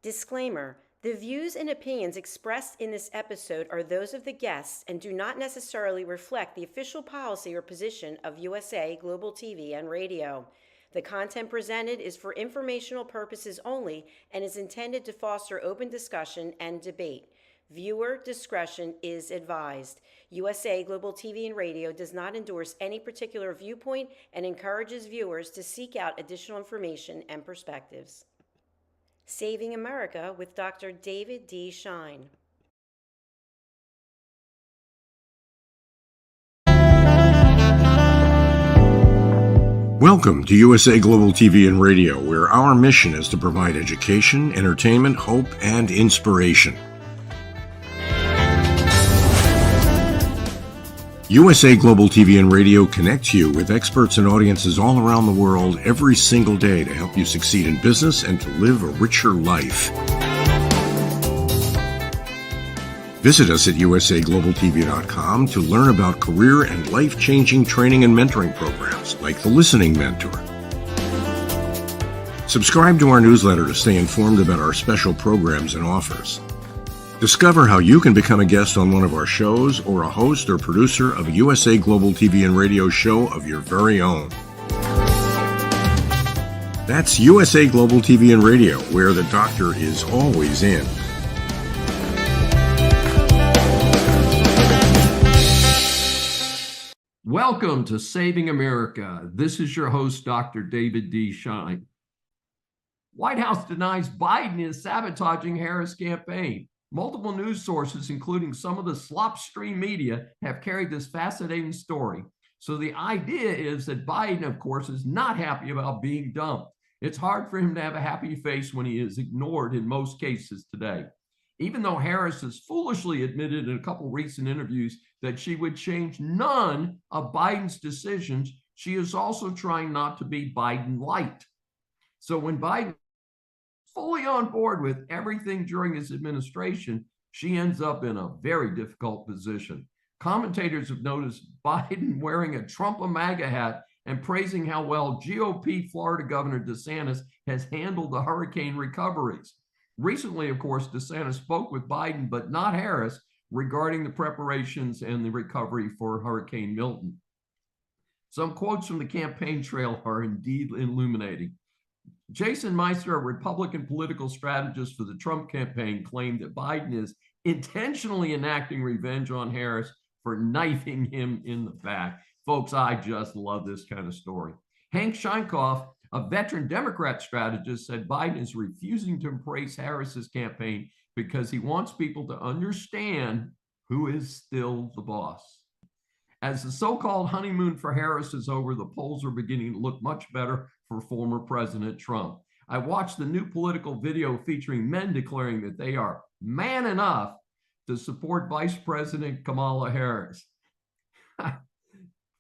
Disclaimer: the views and opinions expressed in this episode are those of the guests and do not necessarily reflect the official policy or position of USA Global TV and Radio. The content presented is for informational purposes only and is intended to foster open discussion and debate. Viewer discretion is advised. USA Global TV and Radio does not endorse any particular viewpoint and encourages viewers to seek out additional information and perspectives. Saving America with Dr. David D. Schein. Welcome to USA Global TV and Radio, where our mission is to provide education, entertainment, hope, and inspiration. USA Global TV and Radio connects you with experts and audiences all around the world every single day to help you succeed in business and to live a richer life. Visit us at usaglobaltv.com to learn about career and life-changing training and mentoring programs like the Listening Mentor. Subscribe to our newsletter to stay informed about our special programs and offers. Discover how you can become a guest on one of our shows or a host or producer of a USA Global TV and Radio show of your very own. That's USA Global TV and Radio, where the doctor is always in. Welcome to Saving America. This is your host, Dr. David D. Schein. White House denies Biden is sabotaging Harris campaign. Multiple news sources, including some of the slopstream media, have carried this fascinating story. So the idea is that Biden, of course, is not happy about being dumped. It's hard for him to have a happy face when he is ignored in most cases today. Even though Harris has foolishly admitted in a couple recent interviews that she would change none of Biden's decisions, she is also trying not to be Biden-light. So when Biden fully on board with everything during his administration, she ends up in a very difficult position. Commentators have noticed Biden wearing a Trump a MAGA hat and praising how well GOP Florida Governor DeSantis has handled the hurricane recoveries. Recently, of course, DeSantis spoke with Biden, but not Harris, regarding the preparations and the recovery for Hurricane Milton. Some quotes from the campaign trail are indeed illuminating. Jason Meister, a Republican political strategist for the Trump campaign, claimed that Biden is intentionally enacting revenge on Harris for knifing him in the back. Folks, I just love this kind of story. Hank Scheinkoff, a veteran Democrat strategist, said Biden is refusing to embrace Harris's campaign because he wants people to understand who is still the boss. As the so-called honeymoon for Harris is over, the polls are beginning to look much better for former President Trump. I watched the new political video featuring men declaring that they are man enough to support Vice President Kamala Harris.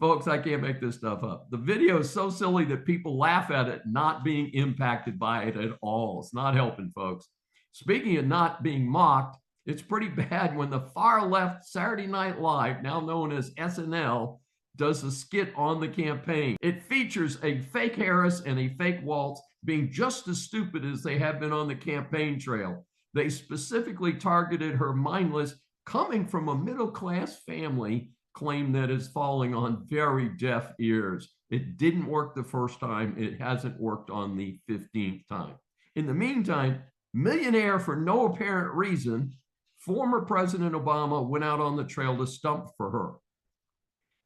Folks, I can't make this stuff up. The video is so silly that people laugh at it, not being impacted by it at all. It's not helping, folks. Speaking of not being mocked, it's pretty bad when the far left Saturday Night Live, now known as SNL, does a skit on the campaign. It features a fake Harris and a fake Waltz being just as stupid as they have been on the campaign trail. They specifically targeted her mindless, coming from a middle-class family, claim that is falling on very deaf ears. It didn't work the first time. It hasn't worked on the 15th time. In the meantime, millionaire for no apparent reason, former President Obama went out on the trail to stump for her.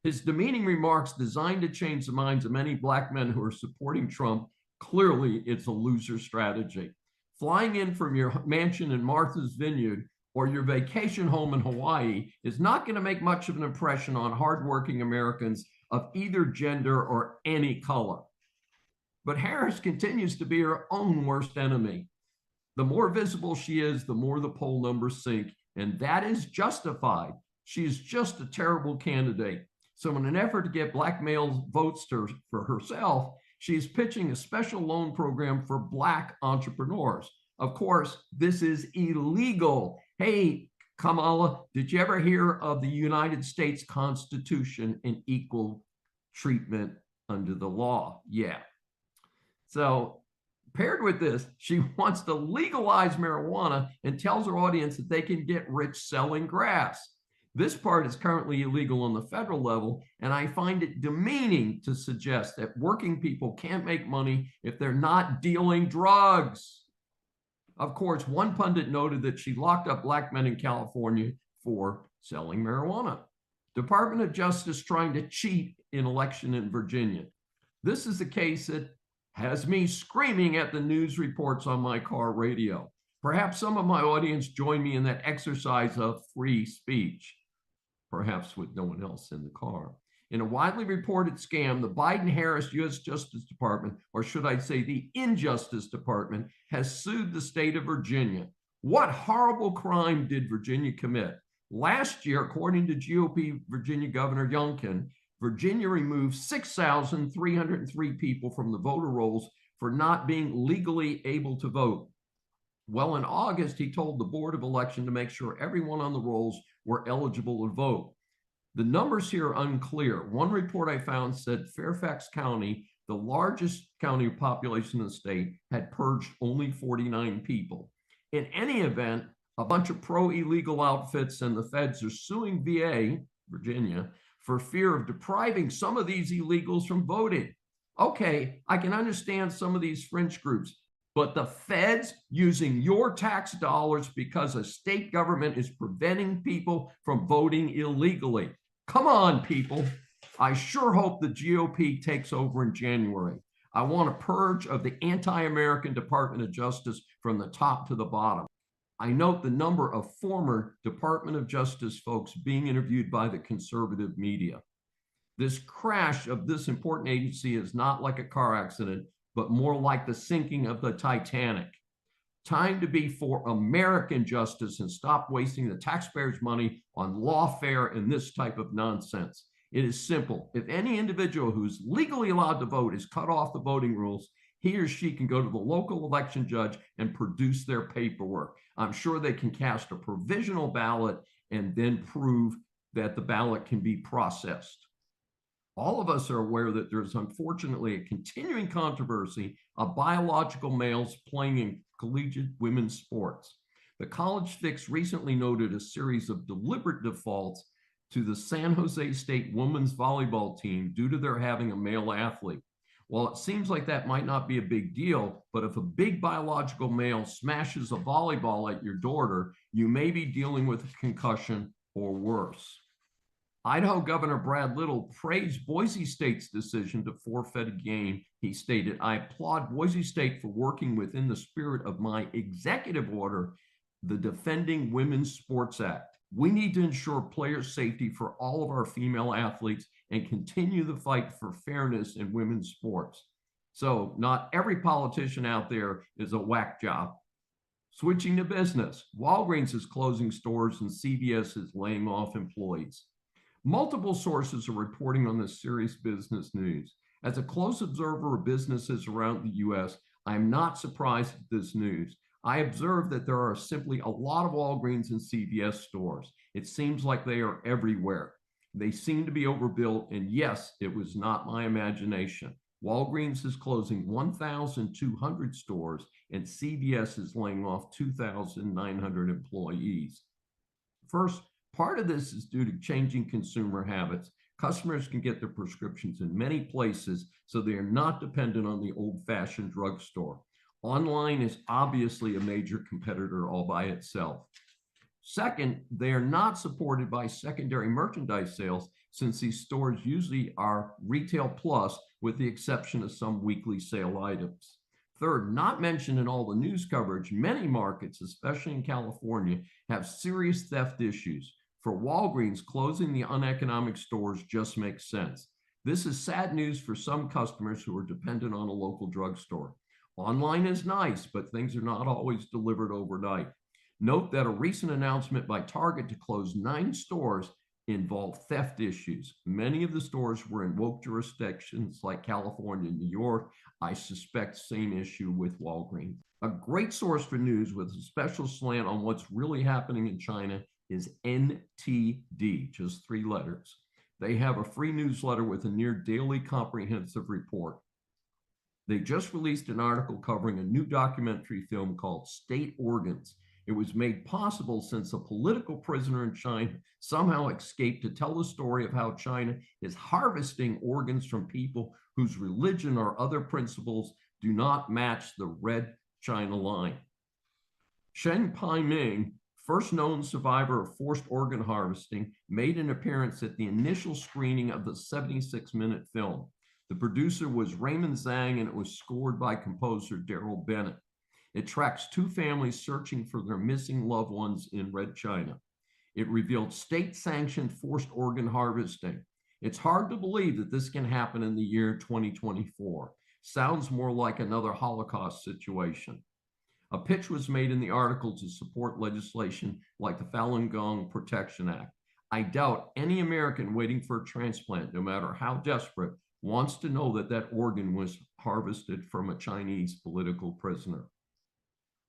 His demeaning remarks designed to change the minds of many black men who are supporting Trump. Clearly, it's a loser strategy. Flying in from your mansion in Martha's Vineyard or your vacation home in Hawaii is not going to make much of an impression on hardworking Americans of either gender or any color. But Harris continues to be her own worst enemy. The more visible she is, the more the poll numbers sink, and that is justified. She is just a terrible candidate. So in an effort to get black male votes for herself, she is pitching a special loan program for black entrepreneurs. Of course, this is illegal. Hey, Kamala, did you ever hear of the United States Constitution and equal treatment under the law? Yeah. So Paired with this, she wants to legalize marijuana and tells her audience that they can get rich selling grass. This part is currently illegal on the federal level, and I find it demeaning to suggest that working people can't make money if they're not dealing drugs. Of course, one pundit noted that she locked up black men in California for selling marijuana. Department of Justice trying to cheat in election in Virginia. This is a case that has me screaming at the news reports on my car radio. Perhaps some of my audience join me in that exercise of free speech, perhaps with no one else in the car. In a widely reported scam, the Biden-Harris U.S. Justice Department, or should I say the Injustice Department, has sued the state of Virginia. What horrible crime did Virginia commit? Last year, according to GOP Virginia Governor Youngkin, Virginia removed 6,303 people from the voter rolls for not being legally able to vote. Well, in August, he told the Board of Election to make sure everyone on the rolls were eligible to vote. The numbers here are unclear. One report I found said Fairfax County, the largest county population in the state, had purged only 49 people. In any event, a bunch of pro-illegal outfits and the feds are suing VA, Virginia, for fear of depriving some of these illegals from voting. Okay, I can understand some of these fringe groups, but the feds using your tax dollars because a state government is preventing people from voting illegally. Come on, people. I sure hope the GOP takes over in January. I want a purge of the anti-American Department of Justice from the top to the bottom. I note the number of former Department of Justice folks being interviewed by the conservative media. This crash of this important agency is not like a car accident, but more like the sinking of the Titanic. Time to be for American justice and stop wasting the taxpayers' money on lawfare and this type of nonsense. It is simple. If any individual who's legally allowed to vote is cut off the voting rules, he or she can go to the local election judge and produce their paperwork. I'm sure they can cast a provisional ballot and then prove that the ballot can be processed. All of us are aware that there's unfortunately a continuing controversy of biological males playing in collegiate women's sports. The College Fix recently noted a series of deliberate defaults to the San Jose State women's volleyball team due to their having a male athlete. Well, it seems like that might not be a big deal, but if a big biological male smashes a volleyball at your daughter, you may be dealing with a concussion or worse. Idaho Governor Brad Little praised Boise State's decision to forfeit a game. He stated, "I applaud Boise State for working within the spirit of my executive order, the Defending Women's Sports Act. We need to ensure player safety for all of our female athletes and continue the fight for fairness in women's sports." So not every politician out there is a whack job. Switching to business, Walgreens is closing stores and CVS is laying off employees. Multiple sources are reporting on this serious business news. As a close observer of businesses around the US, I am not surprised at this news. I observe that there are simply a lot of Walgreens and CVS stores. It seems like they are everywhere. They seem to be overbuilt, and yes, it was not my imagination. Walgreens is closing 1,200 stores, and CVS is laying off 2,900 employees. First, part of this is due to changing consumer habits. Customers can get their prescriptions in many places, so they are not dependent on the old-fashioned drugstore. Online is obviously a major competitor all by itself. Second, they are not supported by secondary merchandise sales, since these stores usually are retail plus, with the exception of some weekly sale items. Third, not mentioned in all the news coverage, many markets, especially in California, have serious theft issues. For Walgreens, closing the uneconomic stores just makes sense. This is sad news for some customers who are dependent on a local drugstore. Online is nice, but things are not always delivered overnight. Note that a recent announcement by Target to close 9 stores involved theft issues. Many of the stores were in woke jurisdictions like California and New York. I suspect same issue with Walgreens. A great source for news with a special slant on what's really happening in China is NTD, just 3 letters. They have a free newsletter with a near daily comprehensive report. They just released an article covering a new documentary film called State Organs. It was made possible since a political prisoner in China somehow escaped to tell the story of how China is harvesting organs from people whose religion or other principles do not match the red China line. Shen Paiming, first known survivor of forced organ harvesting, made an appearance at the initial screening of the 76-minute film. The producer was Raymond Zhang, and it was scored by composer Daryl Bennett. It tracks two families searching for their missing loved ones in Red China. It revealed state-sanctioned forced organ harvesting. It's hard to believe that this can happen in the year 2024. Sounds more like another Holocaust situation. A pitch was made in the article to support legislation like the Falun Gong Protection Act. I doubt any American waiting for a transplant, no matter how desperate, wants to know that that organ was harvested from a Chinese political prisoner.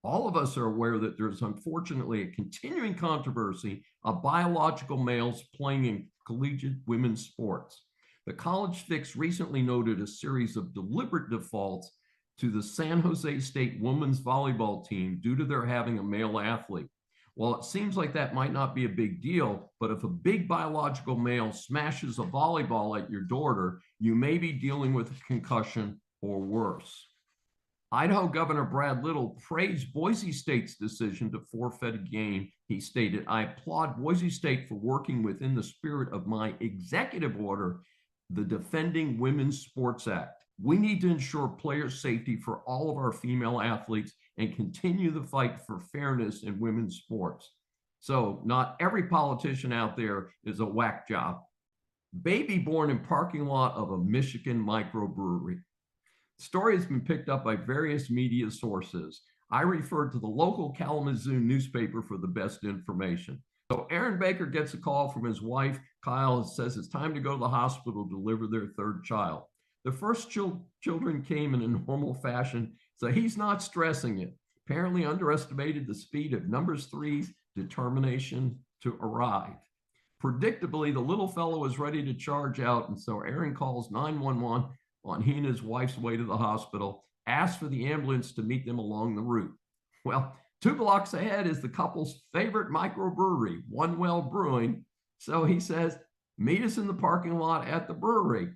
All of us are aware that there's unfortunately a continuing controversy of biological males playing in collegiate women's sports. The College Fix recently noted a series of deliberate defaults to the San Jose State women's volleyball team due to their having a male athlete. While it seems like that might not be a big deal, but if a big biological male smashes a volleyball at your daughter, you may be dealing with a concussion or worse. Idaho Governor Brad Little praised Boise State's decision to forfeit a game. He stated, "I applaud Boise State for working within the spirit of my executive order, the Defending Women's Sports Act. We need to ensure player safety for all of our female athletes and continue the fight for fairness in women's sports." So not every politician out there is a whack job. Baby born in parking lot of a Michigan microbrewery. The story has been picked up by various media sources. I referred to the local Kalamazoo newspaper for the best information. So Aaron Baker gets a call from his wife, Kyle, and says it's time to go to the hospital to deliver their third child. The first children came in a normal fashion, so he's not stressing it. Apparently underestimated the speed of numbers three's determination to arrive. Predictably, the little fellow was ready to charge out, and so Aaron calls 911 on he and his wife's way to the hospital, asks for the ambulance to meet them along the route. Well, 2 blocks ahead is the couple's favorite microbrewery, One Well Brewing. So he says, "Meet us in the parking lot at the brewery."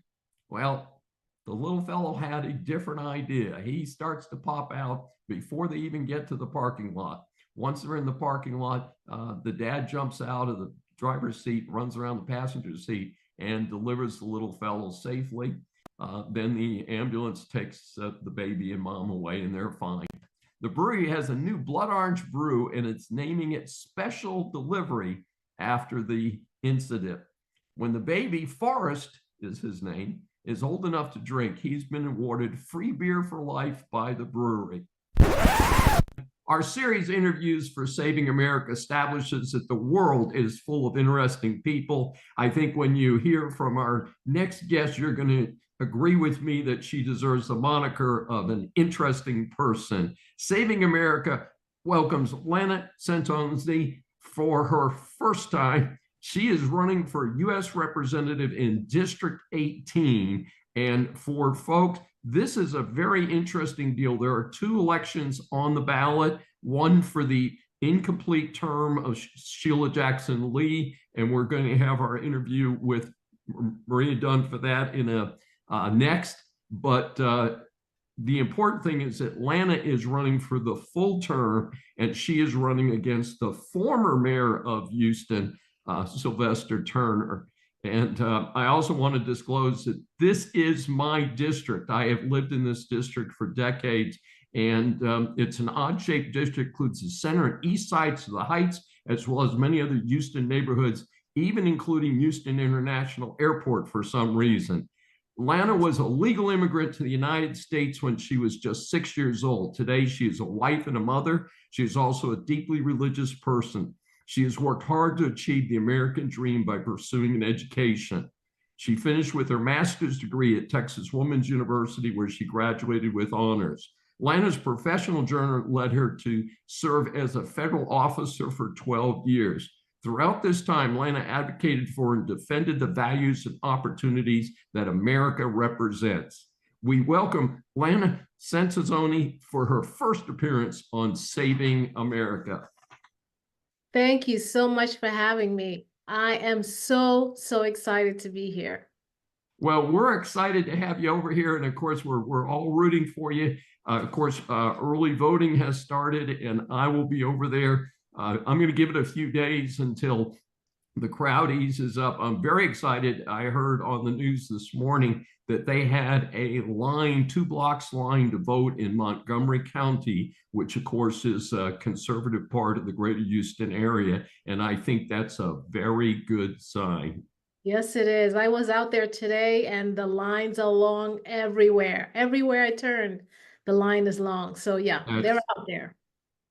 Well, the little fellow had a different idea. He starts to pop out before they even get to the parking lot. Once they're in the parking lot, the dad jumps out of the driver's seat, runs around the passenger seat, and delivers the little fellow safely. Then the ambulance takes the baby and mom away, and they're fine. The brewery has a new blood orange brew, and it's naming it Special Delivery after the incident. When the baby, Forrest is his name, is old enough to drink, he's been awarded free beer for life by the brewery. Our series Interviews for Saving America establishes that the world is full of interesting people. I think when you hear from our next guest, you're going to agree with me that she deserves the moniker of an interesting person. Saving America welcomes Lana Santonzi for her first time. She is running for U.S. Representative in District 18. And for folks, this is a very interesting deal. There are 2 elections on the ballot, one for the incomplete term of Sheila Jackson Lee, and we're going to have our interview with Maria Dunn for that in a next. But the important thing is that Lana is running for the full term, and she is running against the former mayor of Houston, Sylvester Turner. And I also want to disclose that this is my district. I have lived in this district for decades, and it's an odd-shaped district, includes the center and east sides of the Heights, as well as many other Houston neighborhoods, even including Houston International Airport for some reason. Lana was a legal immigrant to the United States when she was just 6 years old. Today, she is a wife and a mother. She is also a deeply religious person. She has worked hard to achieve the American dream by pursuing an education. She finished with her master's degree at Texas Women's University, where she graduated with honors. Lana's professional journey led her to serve as a federal officer for 12 years. Throughout this time, Lana advocated for and defended the values and opportunities that America represents. We welcome Lana Sansazzoni for her first appearance on Saving America. Thank you so much for having me. I am so excited to be here. Well, we're excited to have you over here. And of course, we're all rooting for you. Of course, early voting has started, and I will be over there. I'm going to give it a few days until the crowd eases up. I'm very excited. I heard on the news this morning that they had a line, 2 blocks line to vote in Montgomery County, which of course is a conservative part of the greater Houston area. And I think that's a very good sign. Yes, it is. I was out there today and the lines are long everywhere. Everywhere I turn, the line is long. So yeah, they're out there.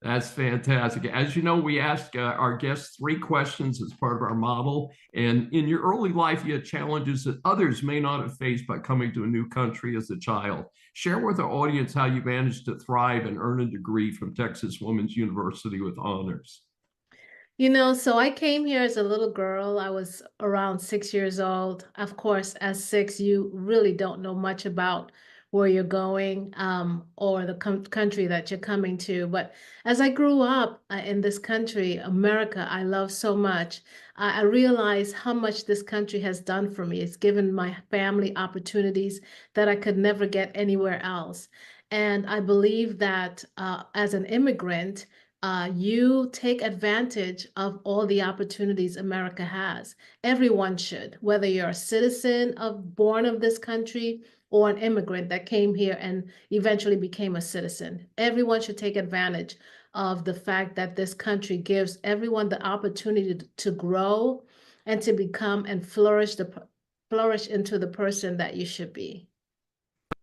That's fantastic. As you know, we ask our guests 3 questions as part of our model. And in your early life, you had challenges that others may not have faced by coming to a new country as a child. Share with our audience how you managed to thrive and earn a degree from Texas Women's University with honors. You know, so I came here as a little girl. I was around 6 years old. Of course, at 6, you really don't know much about where you're going or the country that you're coming to. But as I grew up in this country, America, I love so much, I realized how much this country has done for me. It's given my family opportunities that I could never get anywhere else. And I believe that as an immigrant, you take advantage of all the opportunities America has. Everyone should, whether you're a citizen born of this country or an immigrant that came here and eventually became a citizen. Everyone should take advantage of the fact that this country gives everyone the opportunity to grow and to become and flourish into the person that you should be.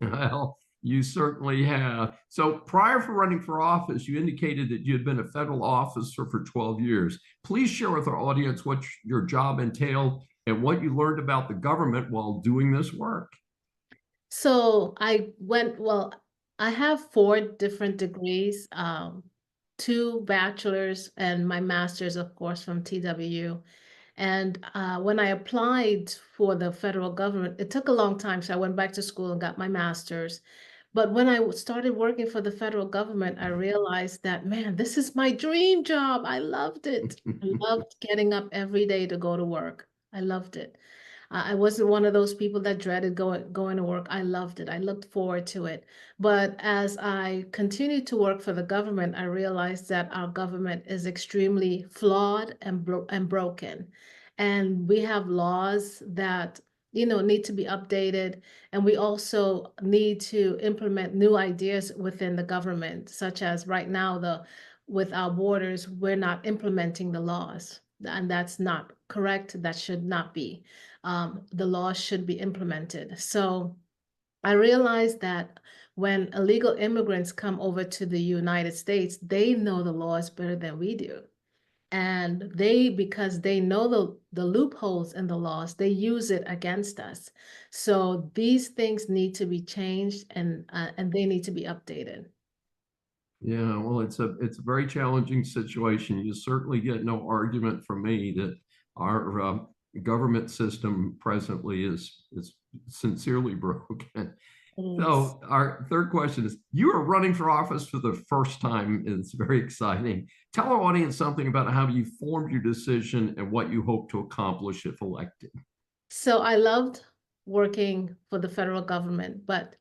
Well, you certainly have. So prior to running for office, you indicated that you had been a federal officer for 12 years. Please share with our audience what your job entailed and what you learned about the government while doing this work. So I have 4 different degrees, 2 bachelor's and my master's, of course, from TWU. And when I applied for the federal government, it took a long time. So I went back to school and got my master's. But when I started working for the federal government, I realized that, man, this is my dream job. I loved it. I loved getting up every day to go to work. I loved it. I wasn't one of those people that dreaded going to work. I loved it. I looked forward to it. But as I continued to work for the government, I realized that our government is extremely flawed and broken. And we have laws that need to be updated. And we also need to implement new ideas within the government, such as right now, with our borders, we're not implementing the laws. And that's not correct. That should not be. The laws should be implemented. So I realized that when illegal immigrants come over to the United States, they know the laws better than we do. And because they know the loopholes in the laws, they use it against us. So these things need to be changed and they need to be updated. Yeah, well, it's a very challenging situation. You certainly get no argument from me that our government system presently is sincerely broken. So our third question is, you are running for office for the first time, and it's very exciting. Tell our audience something about how you formed your decision and what you hope to accomplish if elected. So I loved working for the federal government, but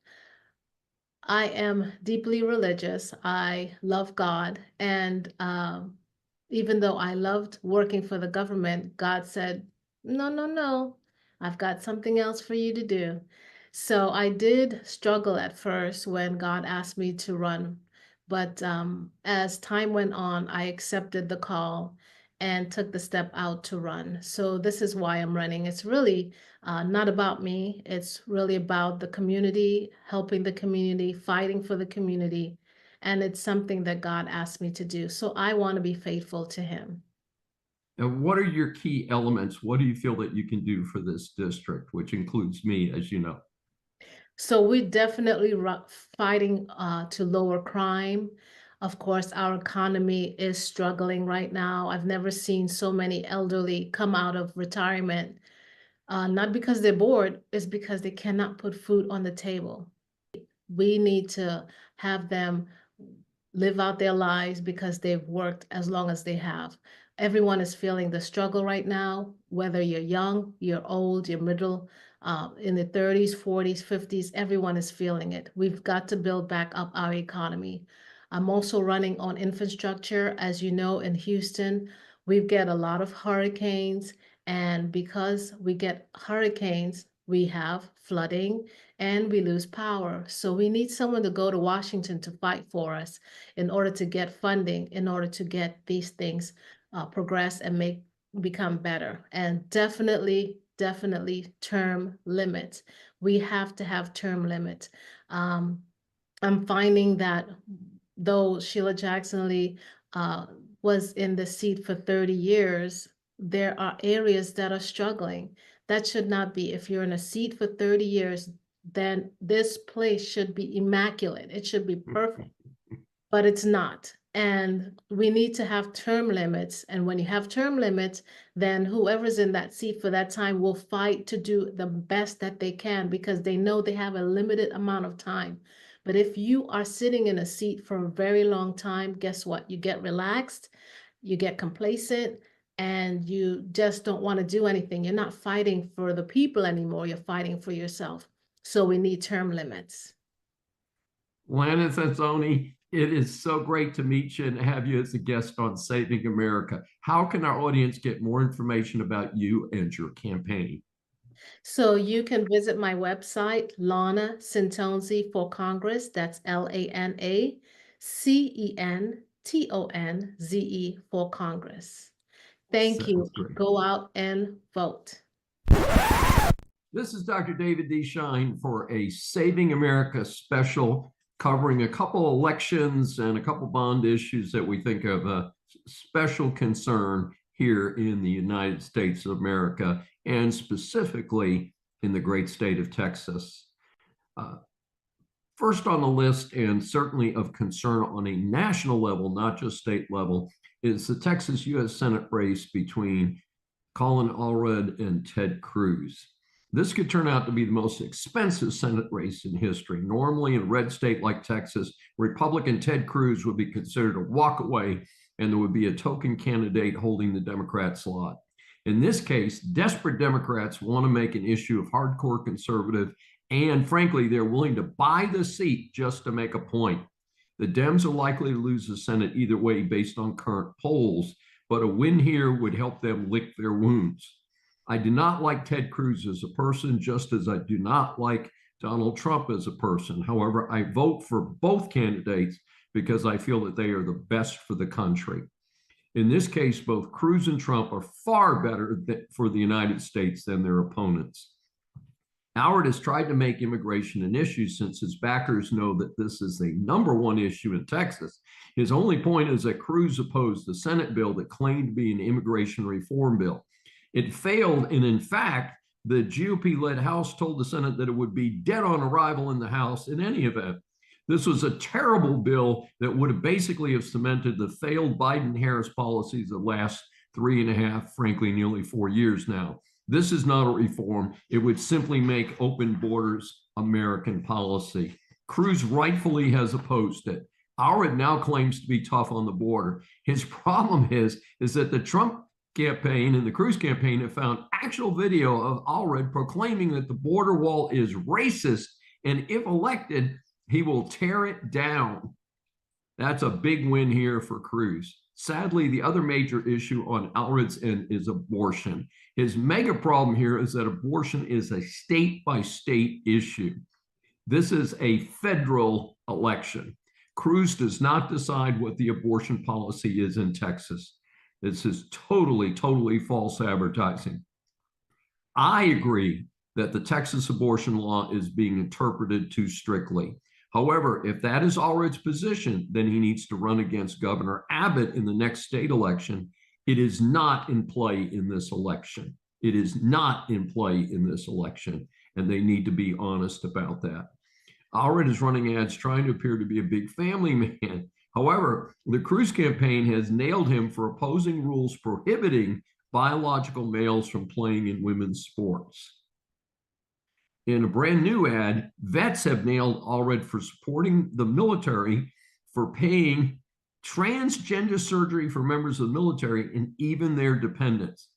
I am deeply religious. I love God. And even though I loved working for the government, God said, no, no, no, I've got something else for you to do. So I did struggle at first when God asked me to run. But as time went on, I accepted the call and took the step out to run. So this is why I'm running. It's really not about me. It's really about the community, helping the community, fighting for the community. And it's something that God asked me to do. So I want to be faithful to him. And what are your key elements? What do you feel that you can do for this district, which includes me, as you know? So we're definitely fighting to lower crime. Of course, our economy is struggling right now. I've never seen so many elderly come out of retirement, not because they're bored, it's because they cannot put food on the table. We need to have them live out their lives because they've worked as long as they have. Everyone is feeling the struggle right now, whether you're young, you're old, you're middle, in the 30s, 40s, 50s, everyone is feeling it. We've got to build back up our economy. I'm also running on infrastructure. As you know, in Houston, we get a lot of hurricanes, and because we get hurricanes, we have flooding and we lose power. So we need someone to go to Washington to fight for us in order to get funding, in order to get these things progress and become better. And definitely term limits. We have to have term limits. I'm finding that though Sheila Jackson Lee was in the seat for 30 years, there are areas that are struggling. That should not be. If you're in a seat for 30 years, then this place should be immaculate. It should be perfect, but it's not. And we need to have term limits. And when you have term limits, then whoever's in that seat for that time will fight to do the best that they can because they know they have a limited amount of time. But if you are sitting in a seat for a very long time, guess what? You get relaxed, you get complacent, and you just don't want to do anything. You're not fighting for the people anymore. You're fighting for yourself. So we need term limits. Lana Sansoni, it is so great to meet you and have you as a guest on Saving America. How can our audience get more information about you and your campaign? So you can visit my website, Lana Centonzi for Congress. That's LANACENTONZE for Congress. Thank you. Sounds great. Go out and vote. This is Dr. David D. Schein for a Saving America special covering a couple elections and a couple bond issues that we think of a special concern here in the United States of America, and specifically in the great state of Texas. First on the list, and certainly of concern on a national level, not just state level, is the Texas U.S. Senate race between Colin Allred and Ted Cruz. This could turn out to be the most expensive Senate race in history. Normally, in a red state like Texas, Republican Ted Cruz would be considered a walkaway, and there would be a token candidate holding the Democrat slot. In this case, desperate Democrats want to make an issue of hardcore conservative, and frankly, they're willing to buy the seat just to make a point. The Dems are likely to lose the Senate either way based on current polls, but a win here would help them lick their wounds. I do not like Ted Cruz as a person, just as I do not like Donald Trump as a person. However, I vote for both candidates because I feel that they are the best for the country. In this case, both Cruz and Trump are far better for the United States than their opponents. Allred has tried to make immigration an issue since his backers know that this is the #1 issue in Texas. His only point is that Cruz opposed the Senate bill that claimed to be an immigration reform bill. It failed, and in fact, the GOP-led House told the Senate that it would be dead on arrival in the House in any event. This was a terrible bill that would have basically have cemented the failed Biden-Harris policies of the last 3.5, frankly, nearly 4 years now. This is not a reform. It would simply make open borders American policy. Cruz rightfully has opposed it. Allred now claims to be tough on the border. His problem is that the Trump campaign and the Cruz campaign have found actual video of Allred proclaiming that the border wall is racist, and if elected, he will tear it down. That's a big win here for Cruz. Sadly, the other major issue on Allred's end is abortion. His mega problem here is that abortion is a state-by-state issue. This is a federal election. Cruz does not decide what the abortion policy is in Texas. This is totally false advertising. I agree that the Texas abortion law is being interpreted too strictly. However, if that is Allred's position, then he needs to run against Governor Abbott in the next state election. It is not in play in this election. It is not in play in this election, and they need to be honest about that. Allred is running ads trying to appear to be a big family man. However, the Cruz campaign has nailed him for opposing rules prohibiting biological males from playing in women's sports. In a brand new ad, vets have nailed Allred for supporting the military, for paying transgender surgery for members of the military and even their dependents.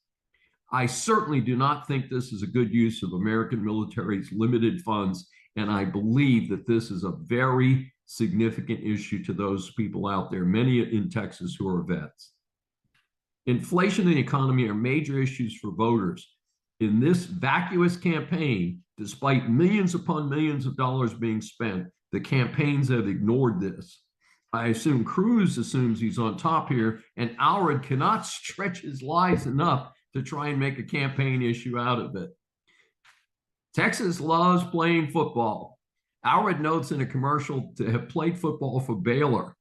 I certainly do not think this is a good use of American military's limited funds, and I believe that this is a very significant issue to those people out there, many in Texas who are vets. Inflation and the economy are major issues for voters. In this vacuous campaign, despite millions upon millions of dollars being spent, the campaigns have ignored this. I assume Cruz assumes he's on top here, and Allred cannot stretch his lies enough to try and make a campaign issue out of it. Texas loves playing football. Allred notes in a commercial to have played football for Baylor.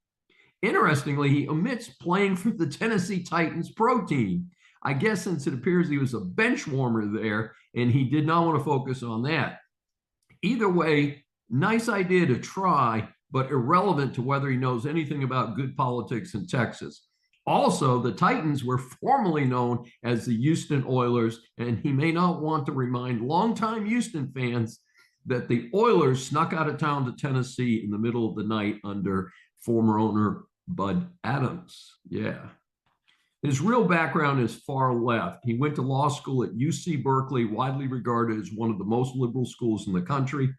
Interestingly, he omits playing for the Tennessee Titans pro team. I guess since it appears he was a bench warmer there and he did not want to focus on that. Either way, nice idea to try, but irrelevant to whether he knows anything about good politics in Texas. Also, the Titans were formerly known as the Houston Oilers, and he may not want to remind longtime Houston fans that the Oilers snuck out of town to Tennessee in the middle of the night under former owner Bud Adams. Yeah. His real background is far left. He went to law school at UC Berkeley, widely regarded as one of the most liberal schools in the country.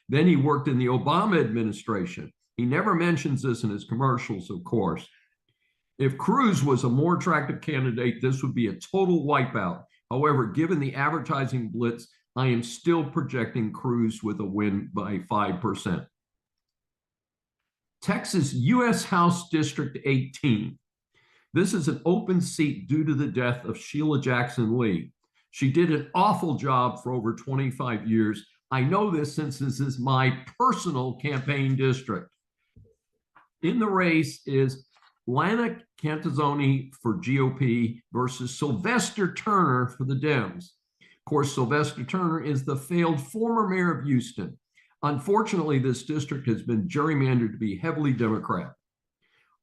Then he worked in the Obama administration. He never mentions this in his commercials, of course. If Cruz was a more attractive candidate, this would be a total wipeout. However, given the advertising blitz, I am still projecting Cruz with a win by 5%. Texas U.S. House District 18. This is an open seat due to the death of Sheila Jackson Lee. She did an awful job for over 25 years. I know this since this is my personal campaign district. In the race is Lana Cantizoni for GOP versus Sylvester Turner for the Dems. Of course, Sylvester Turner is the failed former mayor of Houston. Unfortunately, this district has been gerrymandered to be heavily Democrat.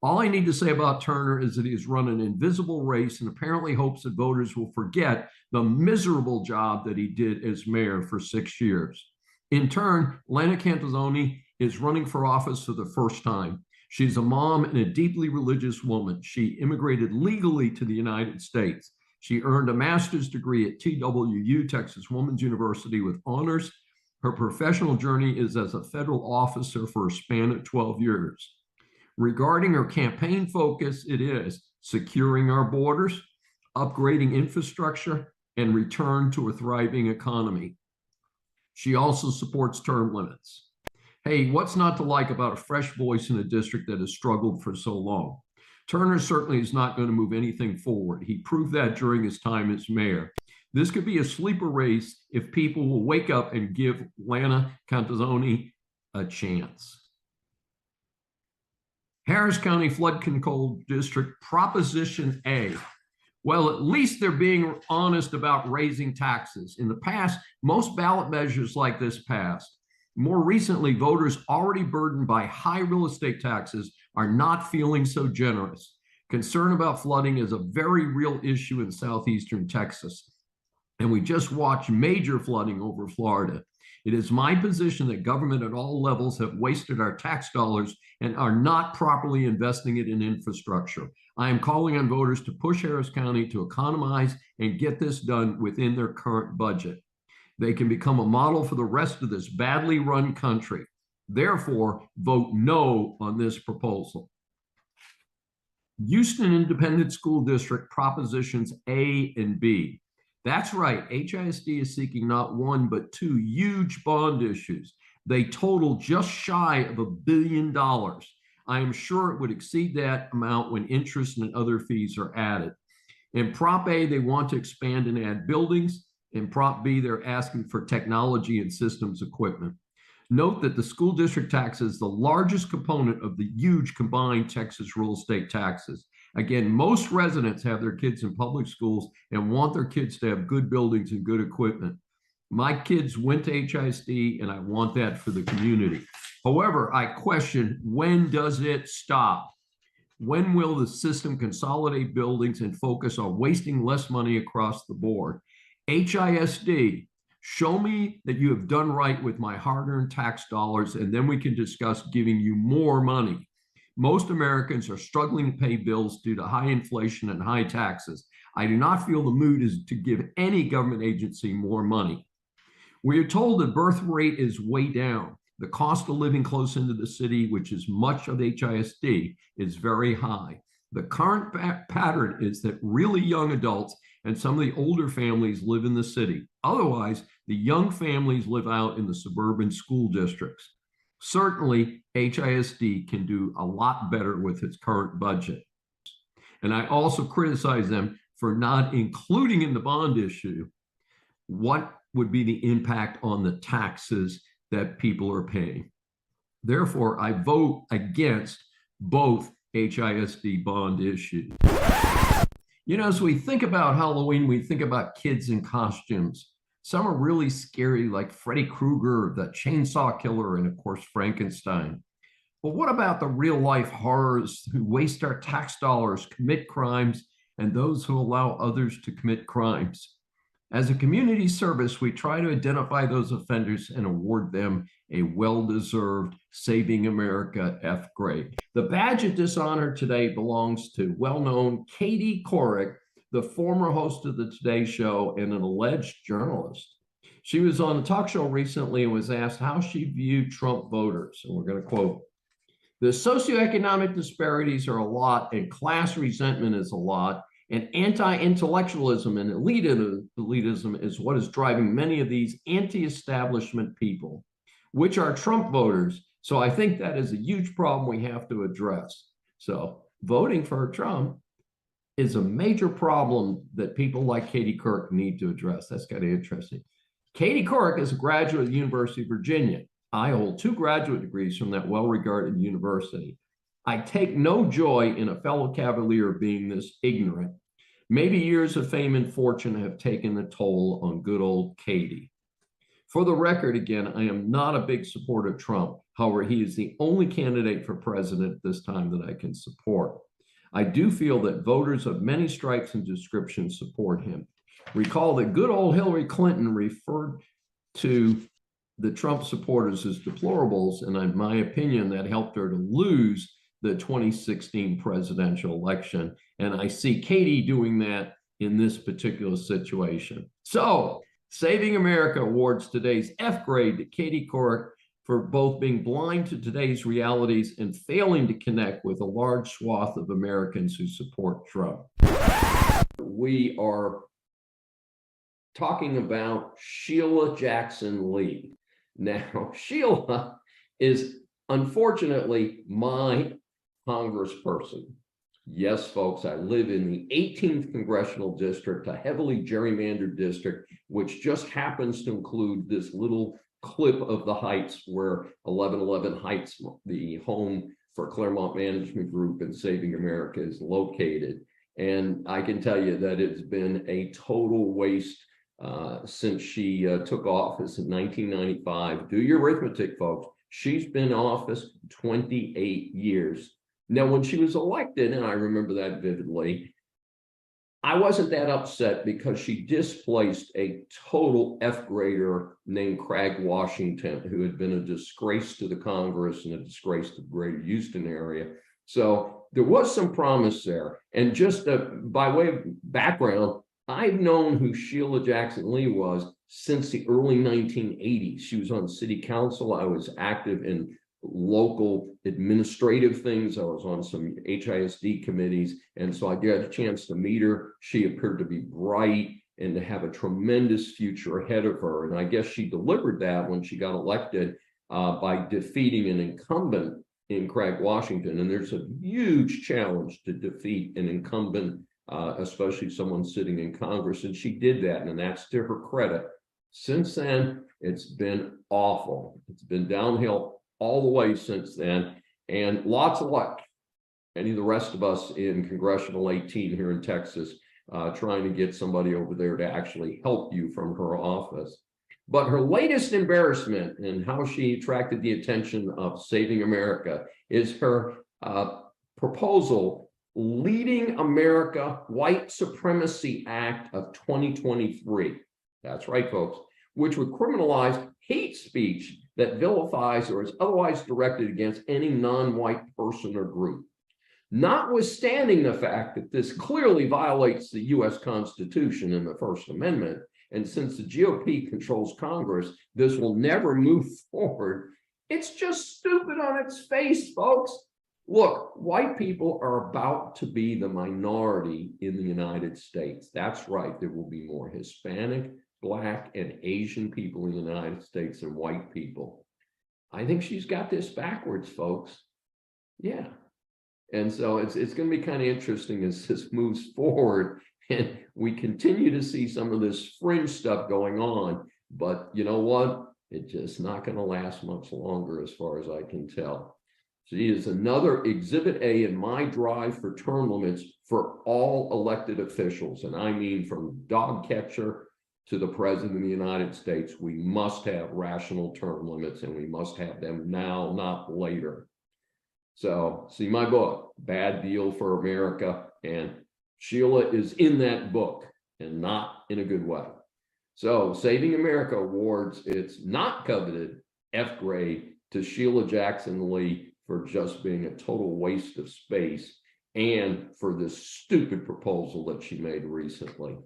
All I need to say about Turner is that he has run an invisible race and apparently hopes that voters will forget the miserable job that he did as mayor for 6 years. In turn, Lana Cantizoni is running for office for the first time. She's a mom and a deeply religious woman. She immigrated legally to the United States. She earned a master's degree at TWU, Texas Women's University, with honors. Her professional journey is as a federal officer for a span of 12 years. Regarding her campaign focus, it is securing our borders, upgrading infrastructure, and return to a thriving economy. She also supports term limits. Hey, what's not to like about a fresh voice in a district that has struggled for so long? Turner certainly is not going to move anything forward. He proved that during his time as mayor. This could be a sleeper race if people will wake up and give Lana Cantizoni a chance. Harris County Flood Control District, Proposition A. Well, at least they're being honest about raising taxes. In the past, most ballot measures like this passed. More recently, voters already burdened by high real estate taxes are not feeling so generous. Concern about flooding is a very real issue in southeastern Texas, and we just watched major flooding over Florida. It is my position that government at all levels have wasted our tax dollars and are not properly investing it in infrastructure. I am calling on voters to push Harris County to economize and get this done within their current budget. They can become a model for the rest of this badly run country. Therefore, vote no on this proposal. Houston Independent School District, Propositions A and B. That's right, HISD is seeking not one, but two huge bond issues. They total just shy of $1 billion. I am sure it would exceed that amount when interest and other fees are added. In Prop A, they want to expand and add buildings. In Prop B, they're asking for technology and systems equipment. Note that the school district tax is the largest component of the huge combined Texas real estate taxes. Again, most residents have their kids in public schools and want their kids to have good buildings and good equipment. My kids went to HISD, and I want that for the community. However, I question, when does it stop? When will the system consolidate buildings and focus on wasting less money across the board? HISD, Show me that you have done right with my hard-earned tax dollars, and then we can discuss giving you more money. Most Americans are struggling to pay bills due to high inflation and high taxes. I do not feel the mood is to give any government agency more money. We are told the birth rate is way down. The cost of living close into the city, which is much of HISD, is very high. The current pattern is that really young adults and some of the older families live in the city. Otherwise, the young families live out in the suburban school districts. Certainly, HISD can do a lot better with its current budget. And I also criticize them for not including in the bond issue what would be the impact on the taxes that people are paying. Therefore, I vote against both HISD bond issues. You know, as we think about Halloween, we think about kids in costumes. Some are really scary, like Freddy Krueger, the Chainsaw Killer, and of course, Frankenstein. But what about the real life horrors who waste our tax dollars, commit crimes, and those who allow others to commit crimes? As a community service, we try to identify those offenders and award them a well-deserved Saving America F grade. The badge of dishonor today belongs to well-known Katie Couric, the former host of the Today Show and an alleged journalist. She was on a talk show recently and was asked how she viewed Trump voters. And we're going to quote, "The socioeconomic disparities are a lot and class resentment is a lot. And anti-intellectualism and elitism is what is driving many of these anti-establishment people, which are Trump voters. So I think that is a huge problem we have to address." So voting for Trump is a major problem that people like Katie Couric need to address. That's kind of interesting. Katie Couric is a graduate of the University of Virginia. I hold 2 graduate degrees from that well-regarded university. I take no joy in a fellow Cavalier being this ignorant. Maybe years of fame and fortune have taken a toll on good old Katie. For the record, again, I am not a big supporter of Trump. However, he is the only candidate for president at this time that I can support. I do feel that voters of many stripes and descriptions support him. Recall that good old Hillary Clinton referred to the Trump supporters as deplorables, and in my opinion, that helped her to lose the 2016 presidential election. And I see Katie doing that in this particular situation. So Saving America awards today's F grade to Katie Couric for both being blind to today's realities and failing to connect with a large swath of Americans who support Trump. We are talking about Sheila Jackson Lee. Now, Sheila is unfortunately my congressperson. Yes, folks, I live in the 18th congressional district, a heavily gerrymandered district, which just happens to include this little clip of the Heights where 1111 Heights, the home for Claremont Management Group and Saving America, is located. And I can tell you that it's been a total waste since she took office in 1995. Do your arithmetic, folks. She's been in office 28 years. Now, when she was elected, and I remember that vividly, I wasn't that upset because she displaced a total F grader named Craig Washington, who had been a disgrace to the Congress and a disgrace to the greater Houston area. So there was some promise there. And just by way of background, I've known who Sheila Jackson Lee was since the early 1980s. She was on city council. I was active in local administrative things. I was on some HISD committees. And so I got a chance to meet her. She appeared to be bright and to have a tremendous future ahead of her. And I guess she delivered that when she got elected by defeating an incumbent in Craig Washington. And there's a huge challenge to defeat an incumbent, especially someone sitting in Congress. And she did that, and that's to her credit. Since then, it's been awful. It's been downhill all the way since then, and lots of luck. Any of the rest of us in Congressional 18 here in Texas, trying to get somebody over there to actually help you from her office. But her latest embarrassment and how she attracted the attention of Saving America is her proposal, Leading America White Supremacy Act of 2023. That's right, folks. which would criminalize hate speech that vilifies or is otherwise directed against any non-white person or group. Notwithstanding the fact that this clearly violates the U.S. Constitution and the First Amendment, and since the GOP controls Congress, this will never move forward. It's just stupid on its face, folks. Look, white people are about to be the minority in the United States. That's right. There will be more Hispanic, Black, and Asian people in the United States than white people. I think she's got this backwards, folks. Yeah. And so it's going to be kind of interesting as this moves forward and we continue to see some of this fringe stuff going on. But you know what? It's just not going to last much longer as far as I can tell. She is another exhibit A in my drive for term limits for all elected officials. And I mean from dog catcher to the president of the United States, we must have rational term limits and we must have them now, not later. So see my book, Bad Deal for America, and Sheila is in that book and not in a good way. So Saving America awards its not coveted F grade to Sheila Jackson Lee for just being a total waste of space and for this stupid proposal that she made recently.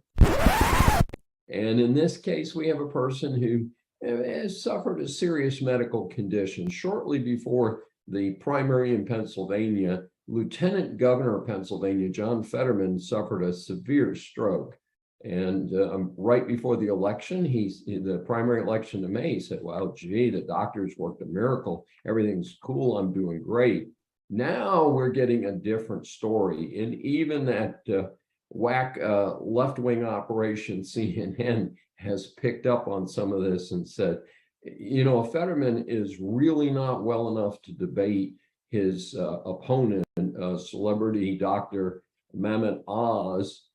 And in this case, we have a person who has suffered a serious medical condition. Shortly before the primary in Pennsylvania, Lieutenant Governor of Pennsylvania, John Fetterman, suffered a severe stroke. And right before the election, the primary election in May, he said, well, gee, the doctors worked a miracle. Everything's cool. I'm doing great. Now we're getting a different story. And even that whack left-wing operation CNN has picked up on some of this and said, you know, if Fetterman is really not well enough to debate his opponent, celebrity doctor Mehmet Oz,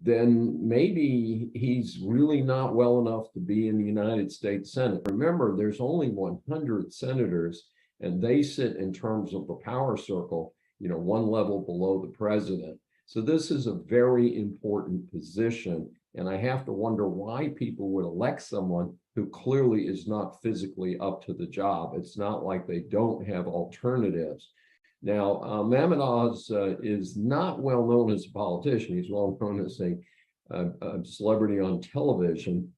then maybe he's really not well enough to be in the United States Senate. Remember, there's only 100 senators, and they sit in terms of the power circle, you know, one level below the president. So this is a very important position, and I have to wonder why people would elect someone who clearly is not physically up to the job. It's not like they don't have alternatives. Now, Mehmet Oz is not well known as a politician. He's well known as a celebrity on television.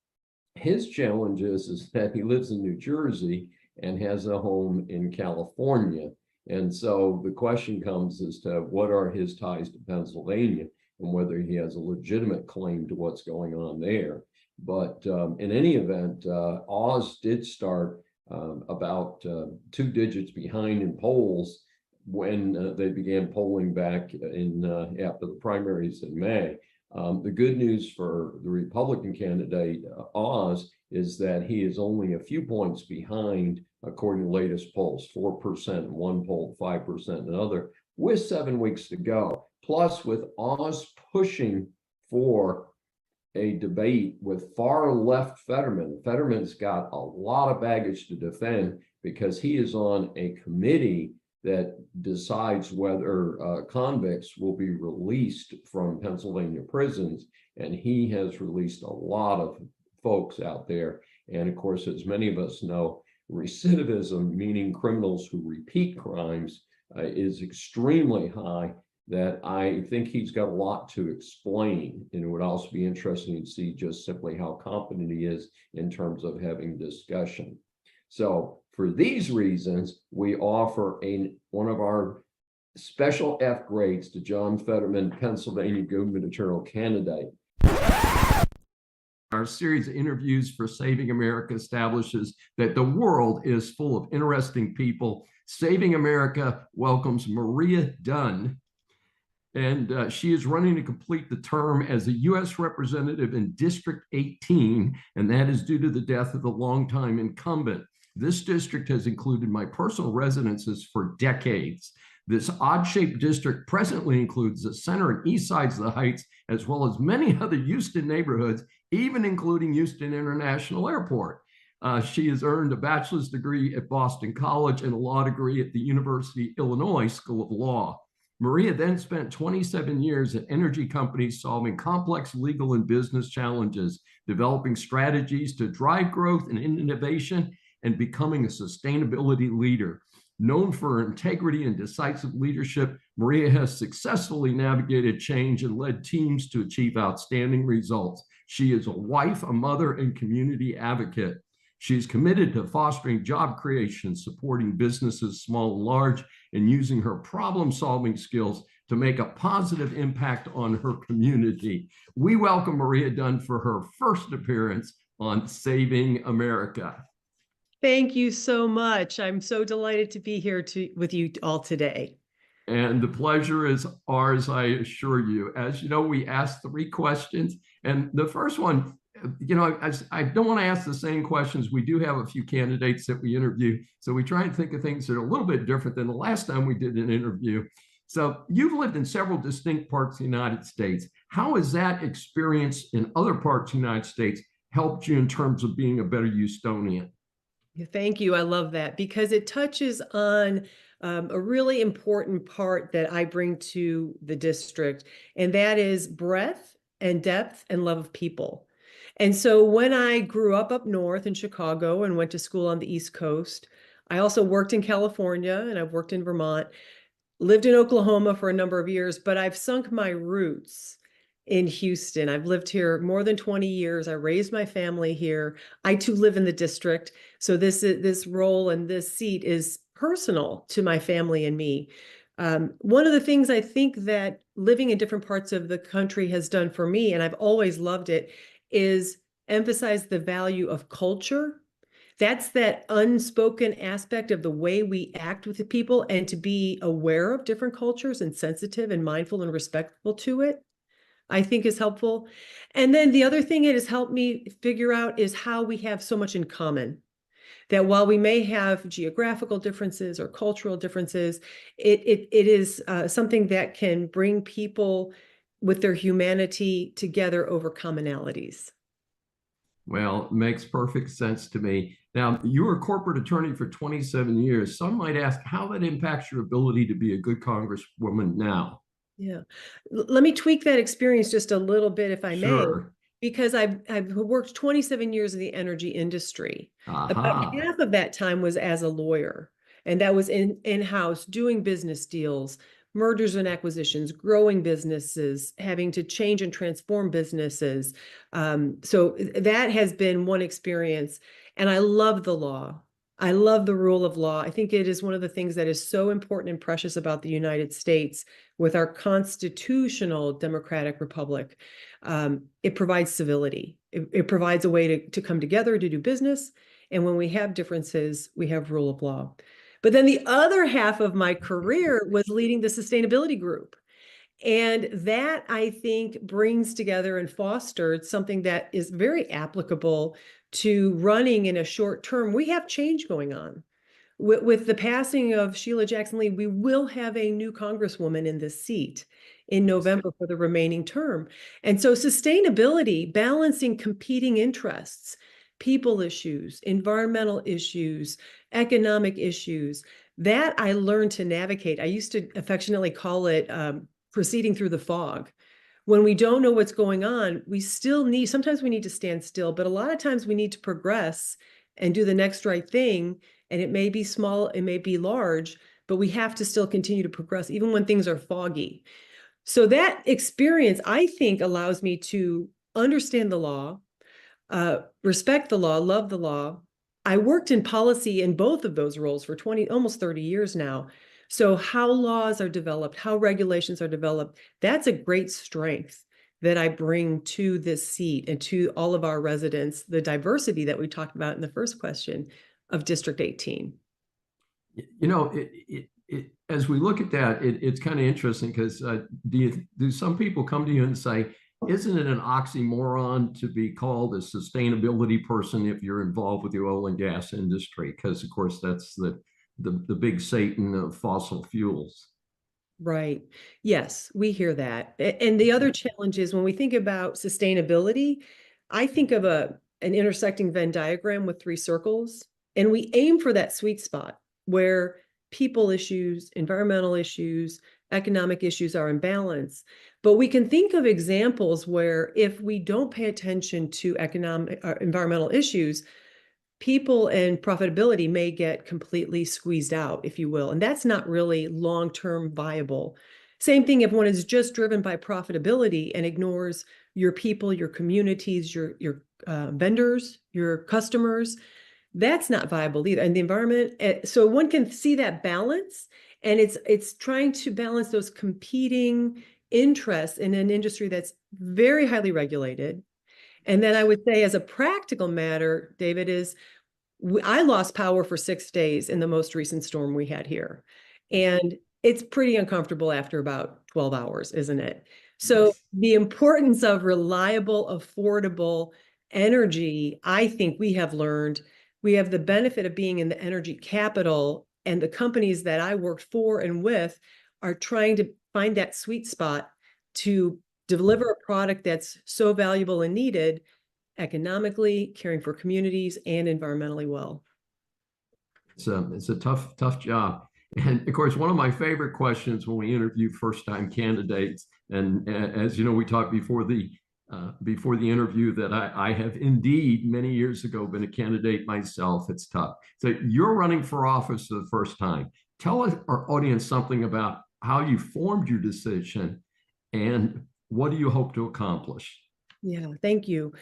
His challenge is that he lives in New Jersey and has a home in California. And so the question comes as to what are his ties to Pennsylvania and whether he has a legitimate claim to what's going on there. But in any event, Oz did start about 2 digits behind in polls when they began polling back in after the primaries in May. The good news for the Republican candidate, Oz, is that he is only a few points behind, according to latest polls, 4% in one poll, 5% in another, with 7 weeks to go. Plus, with Oz pushing for a debate with far left Fetterman, Fetterman's got a lot of baggage to defend because he is on a committee that decides whether convicts will be released from Pennsylvania prisons. And he has released a lot of folks out there. And of course, as many of us know, recidivism, meaning criminals who repeat crimes, is extremely high, that I think he's got a lot to explain. And it would also be interesting to see just simply how competent he is in terms of having discussion. So for these reasons, we offer one of our special F grades to John Fetterman, Pennsylvania gubernatorial candidate. Our series of interviews for Saving America establishes that the world is full of interesting people. Saving America welcomes Maria Dunn, and she is running to complete the term as a U.S. representative in District 18, and that is due to the death of the longtime incumbent. This district has included my personal residences for decades. This odd-shaped district presently includes the center and east sides of the Heights, as well as many other Houston neighborhoods, even including Houston International Airport. She has earned a bachelor's degree at Boston College and a law degree at the University of Illinois School of Law. Maria then spent 27 years at energy companies solving complex legal and business challenges, developing strategies to drive growth and innovation, and becoming a sustainability leader. Known for her integrity and decisive leadership, Maria has successfully navigated change and led teams to achieve outstanding results. She is a wife, a mother, and community advocate. She's committed to fostering job creation, supporting businesses, small and large, and using her problem-solving skills to make a positive impact on her community. We welcome Maria Dunn for her first appearance on Saving America. Thank you so much. I'm so delighted to be here with you all today. And the pleasure is ours, I assure you. As you know, we asked 3 questions. And the first one, I don't want to ask the same questions. We do have a few candidates that we interview. So we try and think of things that are a little bit different than the last time we did an interview. So you've lived in several distinct parts of the United States. How has that experience in other parts of the United States helped you in terms of being a better Houstonian? Thank you. I love that because it touches on a really important part that I bring to the district, and that is breadth and depth and love of people. And so when I grew up north in Chicago and went to school on the East Coast, I also worked in California and I've worked in Vermont, lived in Oklahoma for a number of years, but I've sunk my roots in Houston. I've lived here more than 20 years. I raised my family here. I too live in the district. So this role and this seat is personal to my family and me. One of the things I think that living in different parts of the country has done for me, and I've always loved it, is emphasize the value of culture. That's that unspoken aspect of the way we act with the people, and to be aware of different cultures and sensitive and mindful and respectful to it, I think is helpful. And then the other thing it has helped me figure out is how we have so much in common. That while we may have geographical differences or cultural differences, it is something that can bring people with their humanity together over commonalities. Well, it makes perfect sense to me. Now, you were a corporate attorney for 27 years. Some might ask how that impacts your ability to be a good congresswoman now. Yeah. Let me tweak that experience just a little bit, if I may, Sure. because I've worked 27 years in the energy industry. About Aha. half of that time was as a lawyer, and that was in-house doing business deals, mergers and acquisitions, growing businesses, having to change and transform businesses. So that has been one experience, and I love the law. I love the rule of law. I think it is one of the things that is so important and precious about the United States with our constitutional democratic republic. It provides civility. It provides a way to come together to do business. And when we have differences, we have rule of law. But then the other half of my career was leading the sustainability group. And that, I think, brings together and fostered something that is very applicable to running in a short term. We have change going on. With the passing of Sheila Jackson Lee, we will have a new congresswoman in this seat in November for the remaining term. And so sustainability, balancing competing interests, people issues, environmental issues, economic issues, that I learned to navigate. I used to affectionately call it proceeding through the fog. When we don't know what's going on, sometimes we need to stand still, but a lot of times we need to progress and do the next right thing. And it may be small, it may be large, but we have to still continue to progress even when things are foggy. So that experience, I think, allows me to understand the law, respect the law, love the law. I worked in policy in both of those roles for almost 30 years now. So how laws are developed, how regulations are developed, that's a great strength that I bring to this seat and to all of our residents, the diversity that we talked about in the first question of District 18. As we look at that, it's kind of interesting because do some people come to you and say, isn't it an oxymoron to be called a sustainability person if you're involved with the oil and gas industry? Because, of course, that's the big Satan of fossil fuels. Right. Yes, we hear that. And the other challenge is when we think about sustainability, I think of an intersecting Venn diagram with 3 circles, and we aim for that sweet spot where people issues, environmental issues, economic issues are in balance. But we can think of examples where if we don't pay attention to economic or environmental issues, people and profitability may get completely squeezed out, if you will. And that's not really long-term viable. Same thing if one is just driven by profitability and ignores your people, your communities, your vendors, your customers. That's not viable either. And the environment. So one can see that balance, and it's trying to balance those competing interests in an industry that's very highly regulated. And then I would say, as a practical matter, David, I lost power for 6 days in the most recent storm we had here. And it's pretty uncomfortable after about 12 hours, isn't it? So Yes. the importance of reliable, affordable energy, I think we have learned. We have the benefit of being in the energy capital, and the companies that I worked for and with are trying to find that sweet spot to deliver a product that's so valuable and needed economically, caring for communities, and environmentally well. It's a tough job. And of course, one of my favorite questions when we interview first-time candidates, and as you know, we talked before the interview that I have indeed many years ago been a candidate myself. It's tough. So you're running for office for the first time. Tell our audience something about how you formed your decision and what do you hope to accomplish? Yeah, thank you.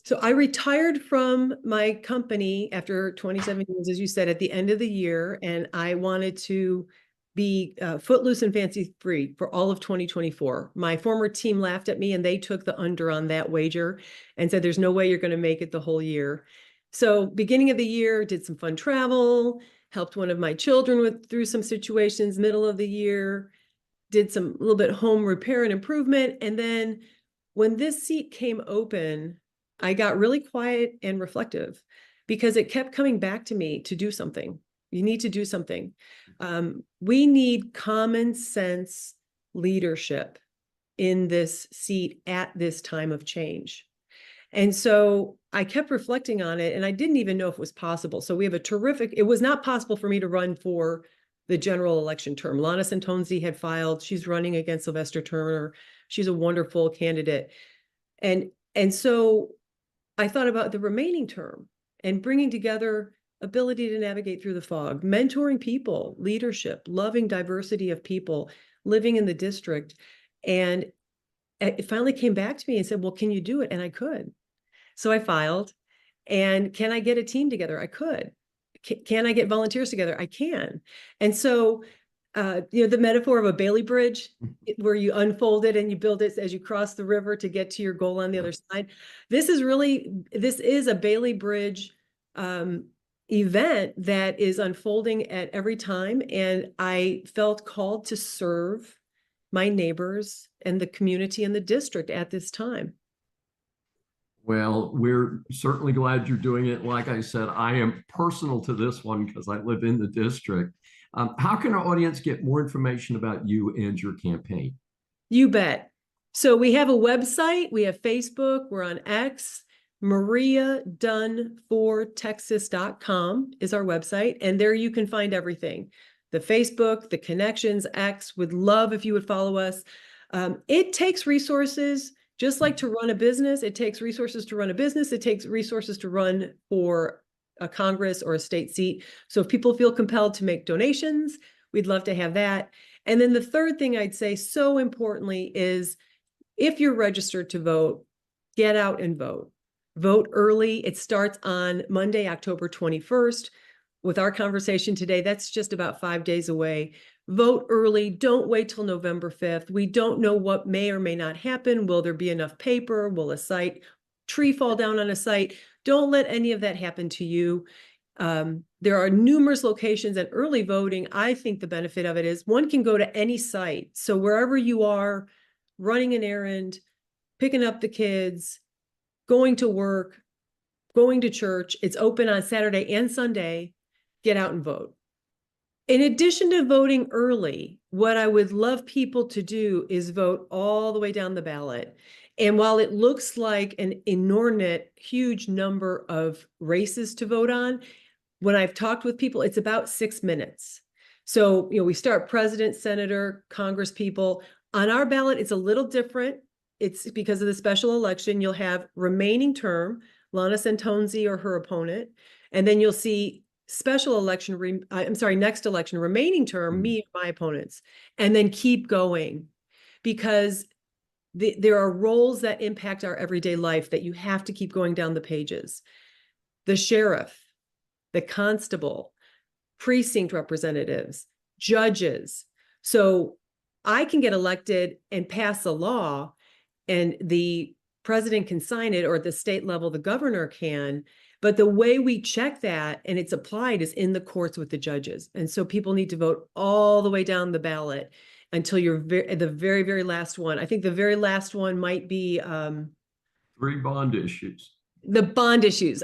So I retired from my company after 27 years, as you said, at the end of the year, and I wanted to be footloose and fancy free for all of 2024. My former team laughed at me, and they took the under on that wager and said, there's no way you're going to make it the whole year. So beginning of the year, did some fun travel, helped one of my children through some situations, middle of the year, did some little bit home repair and improvement. And then when this seat came open, I got really quiet and reflective because it kept coming back to me to do something. You need to do something. We need common sense leadership in this seat at this time of change. And so I kept reflecting on it, and I didn't even know if it was possible. So we have it was not possible for me to run for the general election term. Lana Santonzi had filed. She's running against Sylvester Turner. She's a wonderful candidate. And so I thought about the remaining term and bringing together ability to navigate through the fog, mentoring people, leadership, loving diversity of people living in the district. And it finally came back to me and said, well, can you do it? And I could. So I filed. And can I get a team together? I could. Can I get volunteers together? I can. And so the metaphor of a Bailey Bridge, where you unfold it and you build it as you cross the river to get to your goal on the other side. This is a Bailey Bridge event that is unfolding at every time. And I felt called to serve my neighbors and the community and the district at this time. Well, we're certainly glad you're doing it. Like I said, I am personal to this one because I live in the district. How can our audience get more information about you and your campaign? You bet. So we have a website, we have Facebook, we're on X. MariaDunn4Texas.com is our website, and there you can find everything. The Facebook, the connections, X. Would love if you would follow us. It takes resources, just like to run a business. It takes resources to run a business. It takes resources to run for a Congress or a state seat. So if people feel compelled to make donations, we'd love to have that. And then the third thing I'd say, so importantly, is if you're registered to vote, get out and vote. Vote early. It starts on Monday, October 21st. With our conversation today, that's just about 5 days away. Vote early. Don't wait till November 5th. We don't know what may or may not happen. Will there be enough paper? Will a tree fall down on a site? Don't let any of that happen to you. There are numerous locations, and early voting, I think the benefit of it is one can go to any site. So wherever you are, running an errand, picking up the kids, going to work, going to church, it's open on Saturday and Sunday. Get out and vote. In addition to voting early, what I would love people to do is vote all the way down the ballot. And while it looks like an inordinate, huge number of races to vote on, when I've talked with people, it's about 6 minutes. So, we start president, senator, congress people. On our ballot, it's a little different. It's because of the special election. You'll have remaining term, Lana Santonzi or her opponent. And then you'll see special election, next election, remaining term, me and my opponents. And then keep going, because there are roles that impact our everyday life that you have to keep going down the pages. The sheriff, the constable, precinct representatives, judges. So I can get elected and pass a law, and the president can sign it, or at the state level, the governor can. But the way we check that and it's applied is in the courts with the judges. And so people need to vote all the way down the ballot until you're the very, very last one. I think the very last one might be 3 bond issues. The bond issues.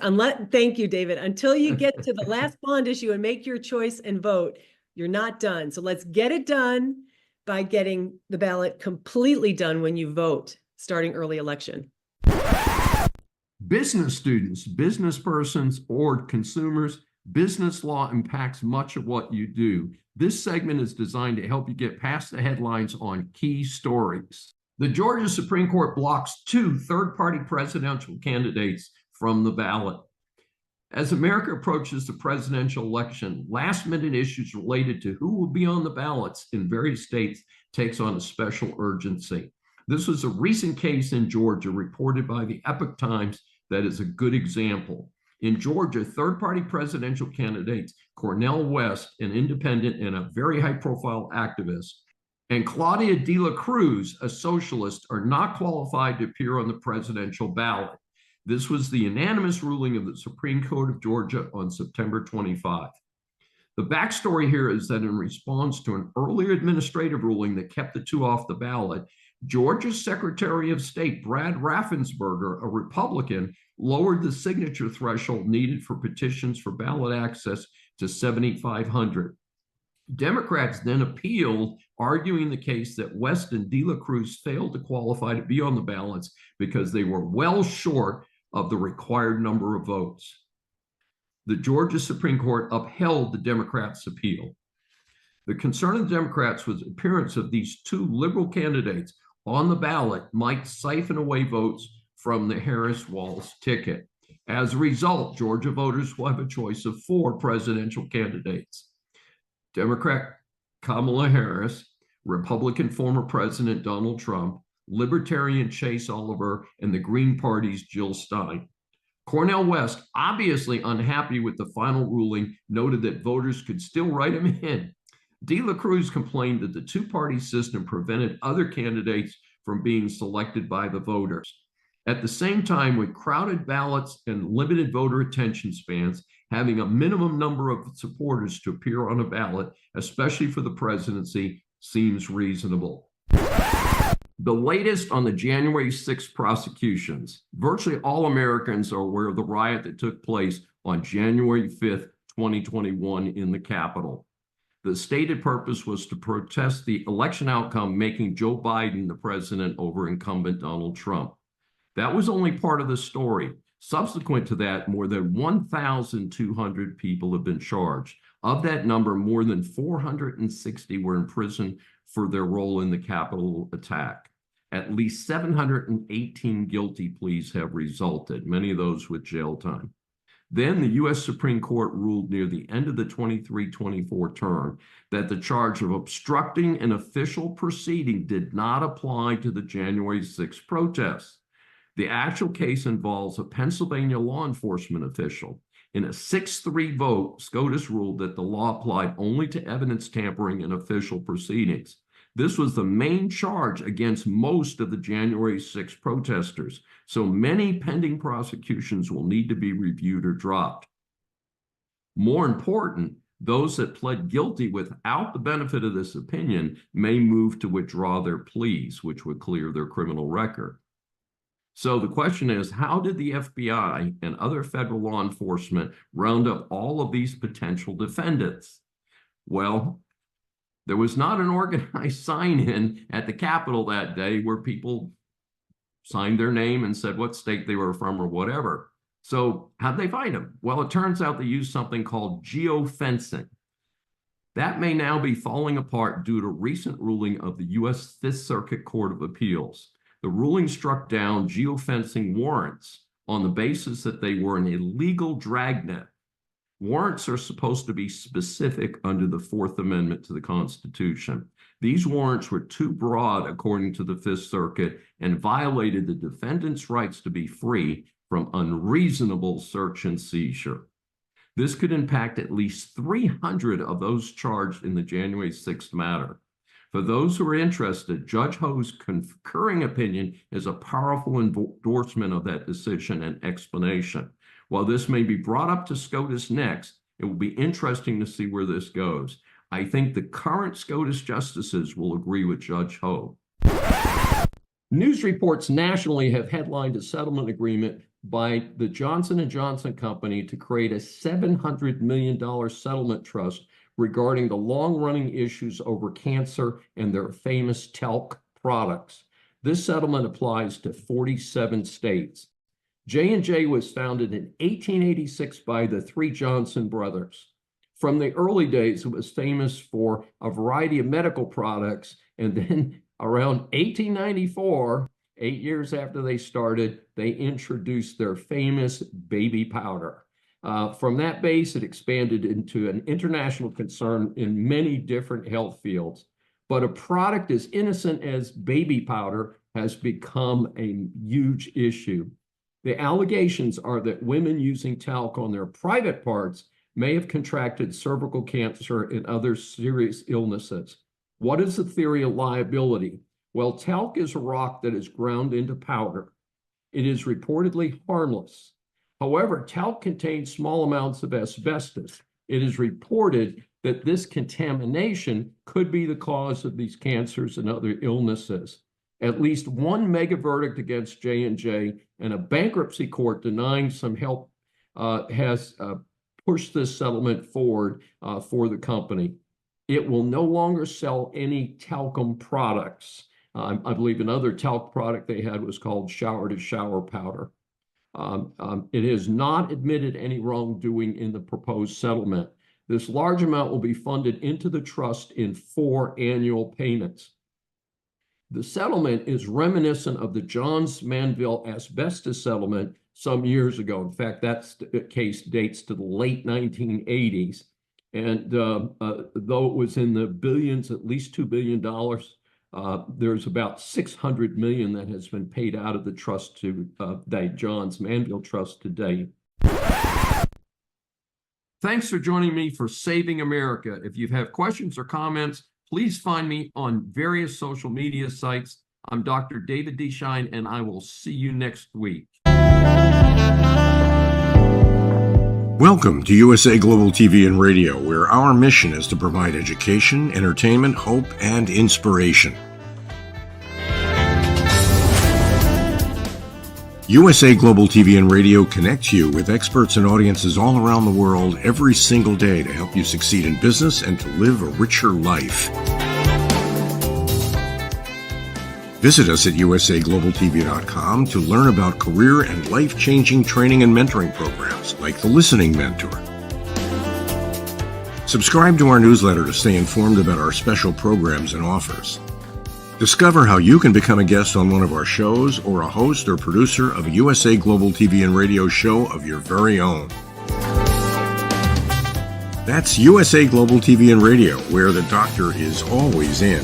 Thank you, David. Until you get to the last bond issue and make your choice and vote, you're not done. So let's get it done by getting the ballot completely done when you vote, starting early election. Business students, business persons, or consumers, business law impacts much of what you do. This segment is designed to help you get past the headlines on key stories. The Georgia Supreme Court blocks 2 third-party presidential candidates from the ballot. As America approaches the presidential election, last-minute issues related to who will be on the ballots in various states takes on a special urgency. This was a recent case in Georgia reported by the Epoch Times that is a good example. In Georgia, third-party presidential candidates Cornel West, an independent and a very high-profile activist, and Claudia de la Cruz, a socialist, are not qualified to appear on the presidential ballot. This was the unanimous ruling of the Supreme Court of Georgia on September 25. The backstory here is that in response to an earlier administrative ruling that kept the 2 off the ballot, Georgia's Secretary of State, Brad Raffensperger, a Republican, lowered the signature threshold needed for petitions for ballot access to 7,500. Democrats then appealed, arguing the case that West and de la Cruz failed to qualify to be on the ballots because they were well short of the required number of votes. The Georgia Supreme Court upheld the Democrats' appeal. The concern of the Democrats was the appearance of these 2 liberal candidates on the ballot might siphon away votes from the Harris-Walz ticket. As a result, Georgia voters will have a choice of 4 presidential candidates: Democrat Kamala Harris, Republican former President Donald Trump, Libertarian Chase Oliver, and the Green Party's Jill Stein. Cornel West, obviously unhappy with the final ruling, noted that voters could still write him in. De la Cruz complained that the 2-party system prevented other candidates from being selected by the voters. At the same time, with crowded ballots and limited voter attention spans, having a minimum number of supporters to appear on a ballot, especially for the presidency, seems reasonable. The latest on the January 6th prosecutions. Virtually all Americans are aware of the riot that took place on January 5th, 2021 in the Capitol. The stated purpose was to protest the election outcome, making Joe Biden the president over incumbent Donald Trump. That was only part of the story. Subsequent to that, more than 1,200 people have been charged. Of that number, more than 460 were in prison for their role in the Capitol attack. At least 718 guilty pleas have resulted, many of those with jail time. Then the U.S. Supreme Court ruled near the end of the 23-24 term that the charge of obstructing an official proceeding did not apply to the January 6th protests. The actual case involves a Pennsylvania law enforcement official. In a 6-3 vote, SCOTUS ruled that the law applied only to evidence tampering in official proceedings. This was the main charge against most of the January 6 protesters, so many pending prosecutions will need to be reviewed or dropped. More important, those that pled guilty without the benefit of this opinion may move to withdraw their pleas, which would clear their criminal record. So the question is, how did the FBI and other federal law enforcement round up all of these potential defendants? Well, there was not an organized sign-in at the Capitol that day where people signed their name and said what state they were from or whatever. So how'd they find them? Well, it turns out they used something called geofencing. That may now be falling apart due to recent ruling of the U.S. Fifth Circuit Court of Appeals. The ruling struck down geofencing warrants on the basis that they were an illegal dragnet. Warrants are supposed to be specific under the Fourth Amendment to the Constitution. These warrants were too broad, according to the Fifth Circuit, and violated the defendant's rights to be free from unreasonable search and seizure. This could impact at least 300 of those charged in the January 6th matter. For those who are interested, Judge Ho's concurring opinion is a powerful endorsement of that decision and explanation. While this may be brought up to SCOTUS next, it will be interesting to see where this goes. I think the current SCOTUS justices will agree with Judge Ho. News reports nationally have headlined a settlement agreement by the Johnson & Johnson Company to create a $700 million settlement trust regarding the long-running issues over cancer and their famous talc products. This settlement applies to 47 states. J&J was founded in 1886 by the three Johnson brothers. From the early days, it was famous for a variety of medical products, and then around 1894, 8 years after they started, they introduced their famous baby powder. From that base, it expanded into an international concern in many different health fields. But a product as innocent as baby powder has become a huge issue. The allegations are that women using talc on their private parts may have contracted cervical cancer and other serious illnesses. What is the theory of liability? Well, talc is a rock that is ground into powder. It is reportedly harmless. However, talc contains small amounts of asbestos. It is reported that this contamination could be the cause of these cancers and other illnesses. At least one mega verdict against J&J and a bankruptcy court denying some help has pushed this settlement forward for the company. It will no longer sell any talcum products. I believe another talc product they had was called shower-to-shower powder. It has not admitted any wrongdoing in the proposed settlement. This large amount will be funded into the trust in 4 annual payments. The settlement is reminiscent of the Johns Manville asbestos settlement some years ago. In fact, that case dates to the late 1980s. And though it was in the billions, at least $2 billion, there's about $600 million that has been paid out of the trust to the Johns Manville Trust to date. Thanks for joining me for Saving America. If you have questions or comments, please find me on various social media sites. I'm Dr. David D. Schein, and I will see you next week. Welcome to USA Global TV and Radio, where our mission is to provide education, entertainment, hope, and inspiration. USA Global TV and Radio connects you with experts and audiences all around the world every single day to help you succeed in business and to live a richer life. Visit us at usaglobaltv.com to learn about career and life-changing training and mentoring programs like the Listening Mentor. Subscribe to our newsletter to stay informed about our special programs and offers. Discover how you can become a guest on one of our shows or a host or producer of a USA Global TV and Radio show of your very own. That's USA Global TV and Radio, where the doctor is always in.